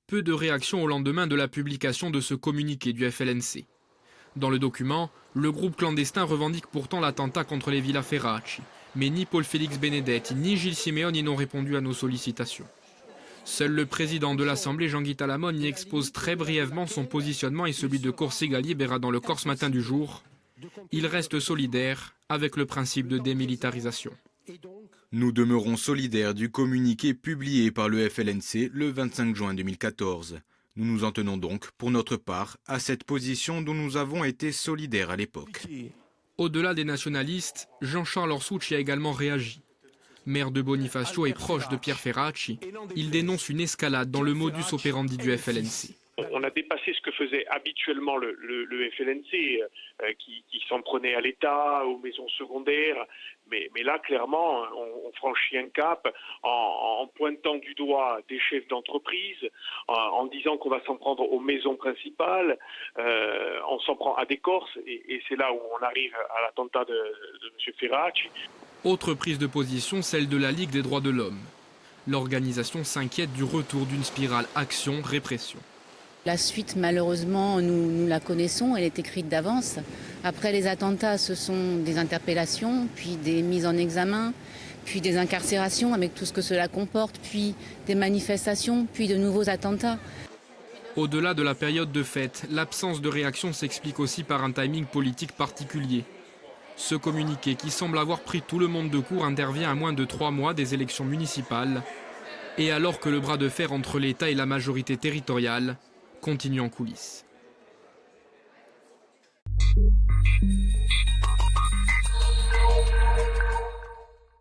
Peu de réactions au lendemain de la publication de ce communiqué du FLNC. Dans le document, le groupe clandestin revendique pourtant l'attentat contre les Villa Ferracci, mais ni Paul-Félix Benedetti ni Gilles Simeoni n'ont répondu à nos sollicitations. Seul le président de l'Assemblée, Jean-Guy Talamone, y expose très brièvement son positionnement et celui de Corsica Libera dans le Corse Matin du jour. Il reste solidaire avec le principe de démilitarisation. Nous demeurons solidaires du communiqué publié par le FLNC le 25 juin 2014. Nous nous en tenons donc, pour notre part, à cette position dont nous avons été solidaires à l'époque. Au-delà des nationalistes, Jean-Charles Orsucci a également réagi. Maire de Bonifacio et proche de Pierre Ferracci, il dénonce une escalade dans le modus operandi du FLNC. On a dépassé ce que faisait habituellement le FLNC, qui s'en prenait à l'État, aux maisons secondaires. Mais là, clairement, on franchit un cap en pointant du doigt des chefs d'entreprise, en disant qu'on va s'en prendre aux maisons principales, on s'en prend à des Corses, et c'est là où on arrive à l'attentat de M. Ferracci. Autre prise de position, celle de la Ligue des droits de l'homme. L'organisation s'inquiète du retour d'une spirale action-répression. La suite, malheureusement, nous la connaissons, elle est écrite d'avance. Après les attentats, ce sont des interpellations, puis des mises en examen, puis des incarcérations avec tout ce que cela comporte, puis des manifestations, puis de nouveaux attentats. Au-delà de la période de fête, l'absence de réaction s'explique aussi par un timing politique particulier. Ce communiqué, qui semble avoir pris tout le monde de court, intervient à moins de 3 mois des élections municipales, et alors que le bras de fer entre l'État et la majorité territoriale continue en coulisses.